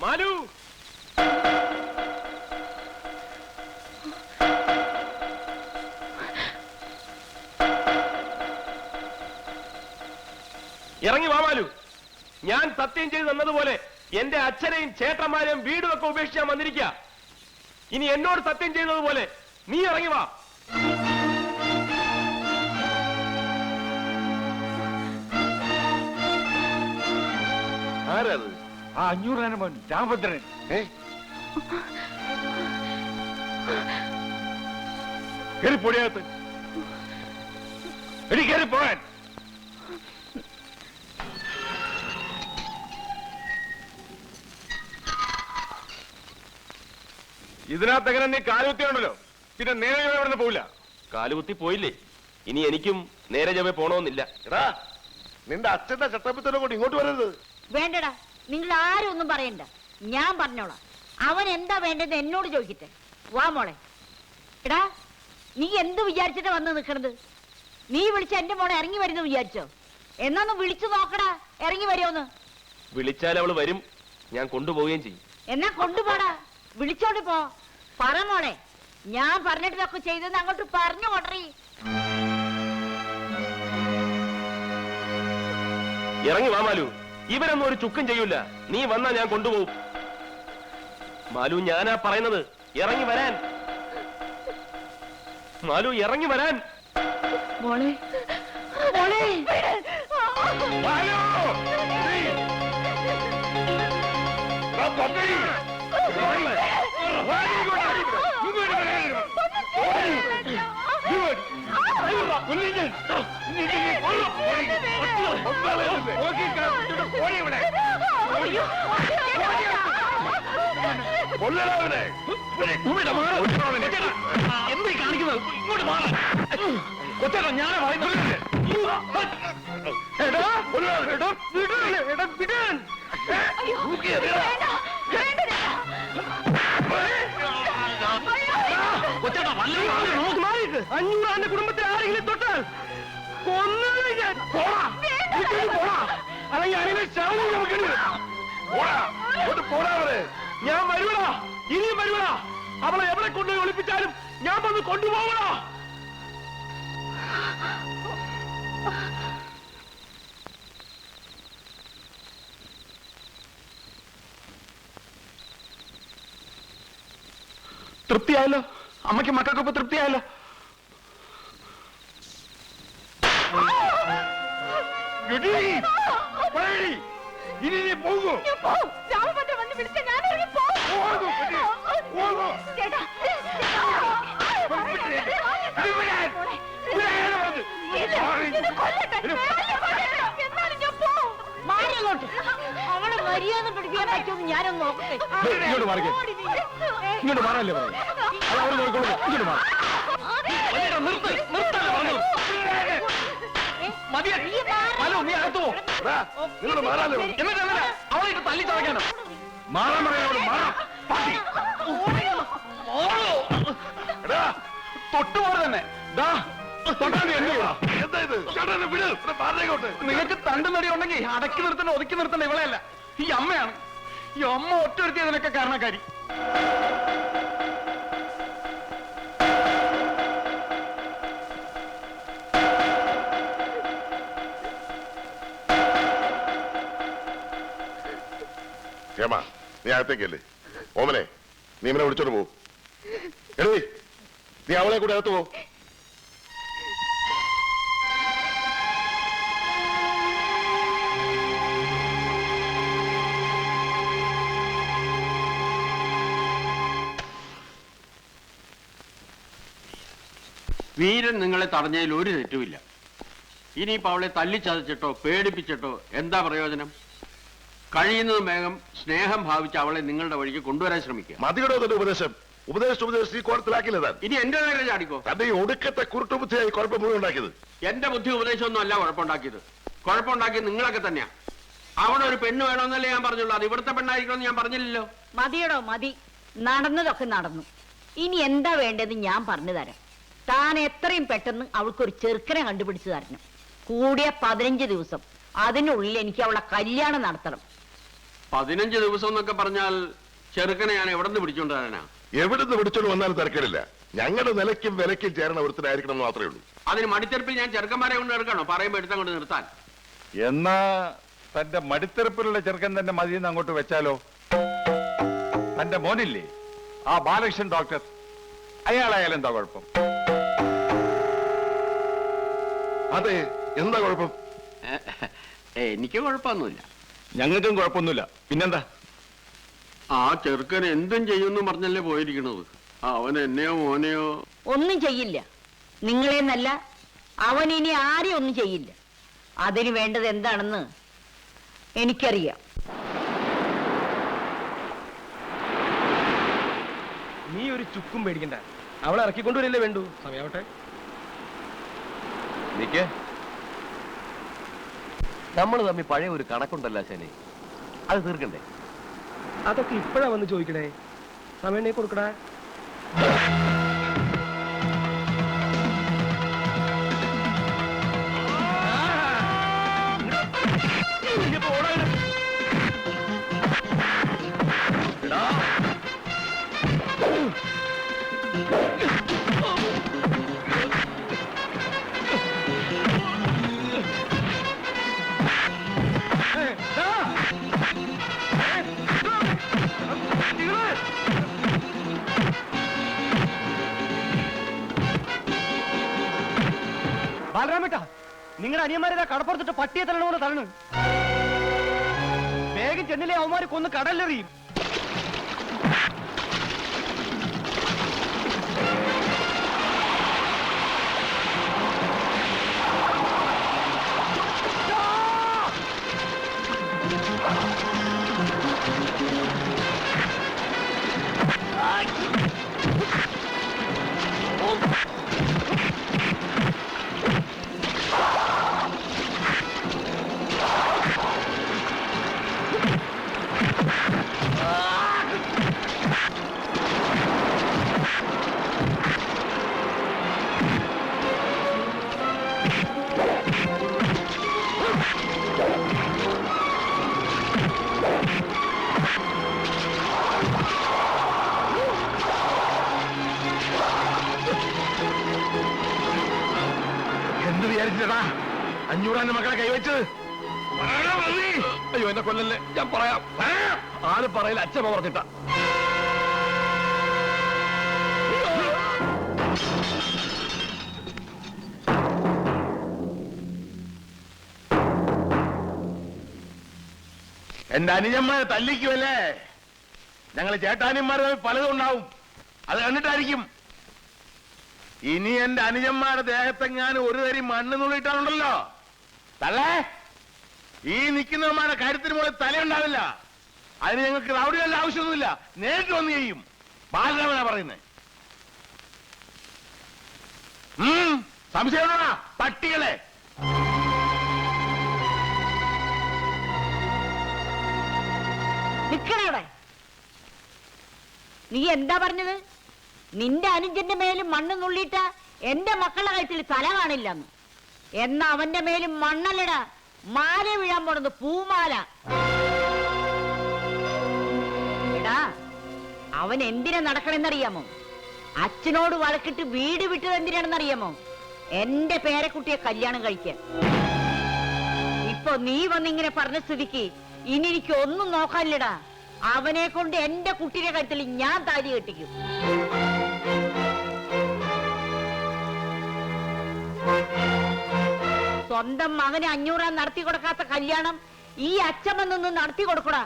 മാലു ഇറങ്ങി വാ മാലു. ഞാൻ സത്യം ചെയ്ത് തന്നതുപോലെ എന്റെ അച്ഛനെയും ചേട്ടന്മാരെയും വീടും ഒക്കെ ഉപേക്ഷിക്കാൻ വന്നിരിക്കുക. ഇനി എന്നോട് സത്യം ചെയ്യുന്നതുപോലെ നീ ഇറങ്ങി വാ. ആരത്? ആ 500 മോൻ രാമഭദ്രൻ. കയറി പൊടിയകത്ത്. എടി കയറി പോകാൻ. ഇതിനകത്ത് എങ്ങനെ നീ കാലുകുത്തിയുണ്ടല്ലോ, പിന്നെ നേരെ ചൊവ്വേ ഇവിടെ പോവില്ല. കാലുകുത്തി പോയില്ലേ, ഇനി എനിക്കും നേരെ ചൊവ്വേ പോണമെന്നില്ല. എടാ, നിന്റെ അച്ഛന്റെ ചട്ടപ്പിത്തനെ കൊണ്ട് ഇങ്ങോട്ട് വരരുത്. വേണ്ടടാ, നിങ്ങൾ ആരും ഒന്നും പറയണ്ട, ഞാൻ പറഞ്ഞോളാം. അവൻ എന്താ വേണ്ടത് എന്നോട് ചോദിക്കട്ടെ. വാ മോളെ. എടാ, നീ എന്ത് വിചാരിച്ചിട്ടാ വന്ന് നിൽക്കണത്? നീ വിളിച്ച എന്റെ മോളെ ഇറങ്ങി വരുന്നു വിചാരിച്ചോ? എന്നാന്ന് വിളിച്ചു നോക്കടാ, ഇറങ്ങി വരുമോന്ന്. വിളിച്ചാൽ അവള് വരും, ഞാൻ കൊണ്ടുപോവുകയും ചെയ്യും. എന്നാ കൊണ്ടുപോടാ, വിളിച്ചോണ്ട് പോ. പറ മോളെ, ഞാൻ പറഞ്ഞിട്ടൊക്കെ ചെയ്തെന്ന് അങ്ങോട്ട് പറഞ്ഞു കൊണ്ടറി. ഇറങ്ങി വാ മാലു, ഇവരൊന്നും ഒരു ചുക്കും ചെയ്യൂല. നീ വന്നാ ഞാൻ കൊണ്ടുപോകും. മാലു, ഞാനാ പറയുന്നത്, ഇറങ്ങി വരാൻ. മാലു, ഇറങ്ങി വരാൻ. മോളെ, മോളെ. എന്താ കാണിക്കുന്നത്? ഇങ്ങോട്ട് മാറാ കൊച്ചേട്ടാ, ഞാനാ പറയുന്നത്. കൊച്ചേട്ടാ, 500 കുടുംബത്തിൽ ആരെങ്കിലും തൊട്ടാൽ ഞാൻ വരുവടാ, ഇനിയും വരുവടാ. അവളെ എവിടെ കൊണ്ടുപോയി ഒളിപ്പിച്ചാലും ഞാൻ വന്ന് കൊണ്ടുപോകണോ? തൃപ്തിയായല്ലോ, അമ്മയ്ക്ക് മക്കൾക്കൊപ്പം തൃപ്തിയായല്ലോ. ഇനി നീ പോകൂ. അവളെ മര്യാദ പിടിക്കാൻ പറ്റുമെന്ന് ഞാനൊന്ന് നോക്കട്ടെ. ഇങ്ങോട്ട് മാറിക്കേ, ഇങ്ങോട്ട് മാറല്ലേ പറഞ്ഞു. അത് അവർ നോക്കിക്കോളൂ. ഇങ്ങോട്ട് മാറും. ഹലോ, നീ അകത്തോ? നിങ്ങൾ മാറാലോ. എന്നിട്ട് അവളെ ഇട്ട് തല്ലി ചതയ്ക്കാനോ? മാറാൻ പറയാനോട് മാറാം. തൊട്ടുപോലെ തന്നെ എന്താ ഇത്? ചേട്ടനെ വിട്, മാറിക്കോട്ടെ. നിങ്ങൾക്ക് തണ്ടു നടി ഉണ്ടെങ്കിൽ അടക്കി നിർത്തണ്ട, ഒതുക്കി നിർത്തണ്ട ഇവളെയല്ല, ഈ അമ്മയാണ്. ഈ അമ്മ ഒറ്റൊരുത്തി അതിനൊക്കെ കാരണക്കാരി. ഏമാ, നീ അകത്തേക്കല്ലേ. ഓമനെ, നീ ഇവനെ വിളിച്ചോണ്ട് പോ. എടീ, നീ അവളെ കൂടെ അകത്ത് പോ. വീരൻ നിങ്ങളെ തടഞ്ഞതിൽ ഒരു തെറ്റുമില്ല. ഇനിയിപ്പോൾ അവളെ തല്ലിച്ചതച്ചിട്ടോ പേടിപ്പിച്ചിട്ടോ എന്താ പ്രയോജനം? കഴിയുന്നതും വേഗം സ്നേഹം ഭാവിച്ച് അവളെ നിങ്ങളുടെ വഴിക്ക് കൊണ്ടുവരാൻ ശ്രമിക്കുക. മതികടോ തന്റെ ഉപദേശം. ഉപദേശിച്ച് ഈ കോടത്തിലാക്കില്ല താൻ. ഇനി എന്റെ നേരെ ചാടിക്കോ. തന്റെ ഈ ഒടുക്കത്തെ കുരുട്ടുബുദ്ധിയായി കുഴപ്പം മുഴുവൻ ഉണ്ടാക്കിയത്. എന്റെ ബുദ്ധി ഉപദേശമൊന്നും അല്ല കുഴപ്പമുണ്ടാക്കിയത്. കുഴപ്പമുണ്ടാക്കിയത് നിങ്ങളൊക്കെ തന്നെയാ. അവിടെ ഒരു പെണ്ണ് വേണമെന്നല്ലേ ഞാൻ പറഞ്ഞുള്ളൂ. അത് ഇവിടുത്തെ പെണ്ണായിരിക്കണമെന്ന് ഞാൻ പറഞ്ഞില്ലല്ലോ. മതിയടോ, മതി. നടന്നതൊക്കെ നടന്നു. ഇനി എന്താ വേണ്ടതെന്ന് ഞാൻ പറഞ്ഞു തരാം. താൻ എത്രയും പെട്ടെന്ന് അവൾക്കൊരു ചെറുക്കനെ കണ്ടുപിടിച്ചു തരണം. കൂടിയ 15 ദിവസം. അതിനുള്ളിൽ എനിക്ക് അവളെ കല്യാണം നടത്തണം. 15 ദിവസം എന്നൊക്കെ പറഞ്ഞാൽ ചെറുക്കനെ ഞാൻ എവിടെ നിന്ന് പിടിച്ചോണ്ട് വരാനാ? എവിടുന്ന് പിടിച്ചോണ്ട് വന്നാലും തിരക്കേടില്ല. ഞങ്ങളുടെ നിലയ്ക്കും വിലയ്ക്കും ചേരണ ഒരുത്തരായിരിക്കണം എന്ന് മാത്രമേ ഉള്ളൂ. അതിന് മടിത്തെറുപ്പിൽ ഞാൻ ചെറുക്കന്മാരെ കൊണ്ട് എടുക്കണോ? പറയുമ്പോ എടുത്താൽ കൊണ്ട് നിർത്താൻ. എന്നാ തന്റെ മടിത്തെറുപ്പിലുള്ള ചെറുക്കൻ തന്നെ മതിയെന്ന് അങ്ങോട്ട് വെച്ചാലോ? തന്റെ മോനില്ലേ ആ ബാലകൃഷ്ണൻ ഡോക്ടർ, അയാളായാലും എന്താ കുഴപ്പം? അതെ, എന്താ കുഴപ്പം? എനിക്ക് കുഴപ്പമൊന്നുമില്ല. ഞങ്ങൾക്കും കുഴപ്പമൊന്നുമില്ല. പിന്നെന്താ? ആ ചെറുക്കൻ എന്തും ചെയ്യുമെന്ന് പറഞ്ഞല്ലേ പോയിരിക്കണത്. അവൻ എന്നെയോ മോനെയോ ഒന്നും ചെയ്യില്ല. നിങ്ങളെന്നല്ല, അവൻ ഇനി ആരെയും ഒന്നും ചെയ്യില്ല. അതിന് വേണ്ടത് എന്താണെന്ന് എനിക്കറിയാം. നീ ഒരു ചുക്കും പേടിക്കണ്ട. അവളെ ഇറക്കിക്കൊണ്ടുവരില്ലേ വേണ്ടു. സമയാവട്ടെ. നമ്മൾ തമ്മിൽ പഴയ ഒരു കണക്കുണ്ടല്ലോ ശനി, അത് തീർക്കണ്ടേ? അതൊക്കെ ഇപ്പഴാ വന്ന് ചോദിക്കണേ. സമയം കൊടുക്കടാ. ബാലരാമേട്ടാ, നിങ്ങളുടെ അനിയന്മാരെ കടപ്പുറത്തിട്ട് പട്ടിയെ തള്ളണമെന്ന് തള്ളു. വേഗം ചെന്നില്ലേ അവന്മാരെ കൊന്ന് കടലിലെറിയും. എന്ത് വിചാരിച്ചടാ 500 മക്കളെ കൈവച്ചത്? അയ്യോ, എന്നെ കൊല്ലല്ലേ. ഞാൻ പറയാം. ആള് പറയില്ല, അച്ഛമ്മ പറഞ്ഞിട്ടാ. എന്റെ അനുജന്മാരെ തല്ലിക്കുമല്ലേ? ഞങ്ങൾ ചേട്ടാനിയന്മാരെ പലതും ഉണ്ടാവും, അത് കണ്ടിട്ടായിരിക്കും. ഇനി എന്റെ അനുജന്മാരുടെ ദേഹത്തെങ്ങാനും ഒരു തരി മണ്ണ് നുള്ളിട്ടാണുണ്ടല്ലോ തള്ളേ, ഈ നിൽക്കുന്നവന്മാരുടെ കാര്യത്തിന് മുകളിൽ തലയുണ്ടാവില്ല. അതിന് ഞങ്ങൾക്ക് റൗഡികളുടെ ആവശ്യമൊന്നുമില്ല, നേരിട്ട് വന്ന് ചെയ്യും. ബാലരാമനാ പറയുന്നേ. സംശയമാണോ പട്ടികളെ? നിക്കണവിടെ. നീ എന്താ പറഞ്ഞത്? നിന്റെ അനുജന്റെ മേലും മണ്ണ് നുള്ളിയിട്ട എന്റെ മക്കളുടെ കഴുത്തിൽ തല കാണില്ലെന്ന്. എന്നാ അവന്റെ മേലും മണ്ണല്ലടാ, മാല വീഴാൻ പോണത്, പൂമാല. എടാ, അവൻ എന്തിനാ നടക്കണെന്നറിയാമോ? അച്ഛനോട് വഴക്കിട്ട് വീട് വിട്ടത് എന്തിനാണെന്നറിയാമോ? എന്റെ പേരക്കുട്ടിയെ കല്യാണം കഴിക്കാൻ. ഇപ്പൊ നീ വന്നിങ്ങനെ പറഞ്ഞ സ്ഥിതിക്ക് ഇനി എനിക്ക് ഒന്നും നോക്കാനില്ലടാ. അവനെ കൊണ്ട് എന്റെ കുട്ടിയുടെ കഴുത്തിൽ ഞാൻ താലി കെട്ടിക്കും. സ്വന്തം മകന് 500 നടത്തി കൊടുക്കാത്ത കല്യാണം ഈ അച്ഛമ്മ നിന്ന് നടത്തി കൊടുക്കടാ.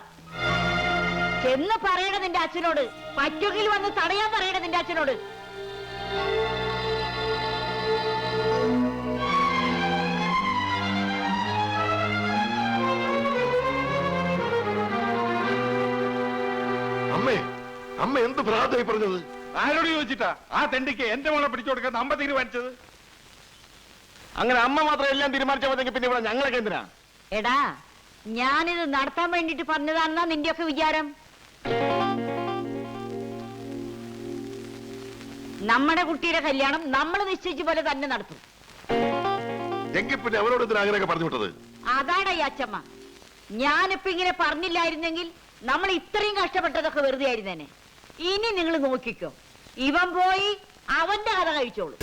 ചെന്ന് പറയണ നിന്റെ അച്ഛനോട്, പറ്റുകിൽ വന്ന് തടയാൻ പറയണ നിന്റെ അച്ഛനോട്. അമ്മേ, അമ്മ എന്ത് ഭ്രാന്തായി പറഞ്ഞത്? ആരോട് ചോദിച്ചിട്ടാ ആ തെണ്ടിക്ക് എന്റെ മോളെ പിടിച്ചു കൊടുക്കാൻ അമ്മ തീരുമാനിച്ചത്? അങ്ങനെ അമ്മ മാത്രം എല്ലാം തീരുമാനിച്ചപ്പോഴത്തേക്ക് പിന്നെ ഇവിടെ ഞങ്ങളൊക്കെ എന്തിനാ? എടാ, ഞാനിത് നടത്താൻ വേണ്ടിട്ട് പറഞ്ഞതാണെന്നാ നിന്റെയൊക്കെ വിചാരം? നമ്മുടെ കുട്ടിയുടെ കല്യാണം നമ്മൾ നിശ്ചയിച്ച പോലെ തന്നെ നടത്തും. എങ്കിൽ പിന്നെ അവരോട് എന്തിനാ അങ്ങനെയൊക്കെ പറഞ്ഞു വിട്ടത്? അതാടാ ഈ അച്ഛമ്മ. ഞാനിപ്പോ ഇങ്ങനെ പറഞ്ഞില്ലായിരുന്നെങ്കിൽ നമ്മൾ ഇത്രയും കഷ്ടപ്പെട്ടതൊക്കെ വെറുതെ ആയിരുന്നേനെ. ഇനി നിങ്ങൾ നോക്കിക്കോ, ഇവൻ പോയി അവന്റെ കഥ കഴിച്ചോളൂ.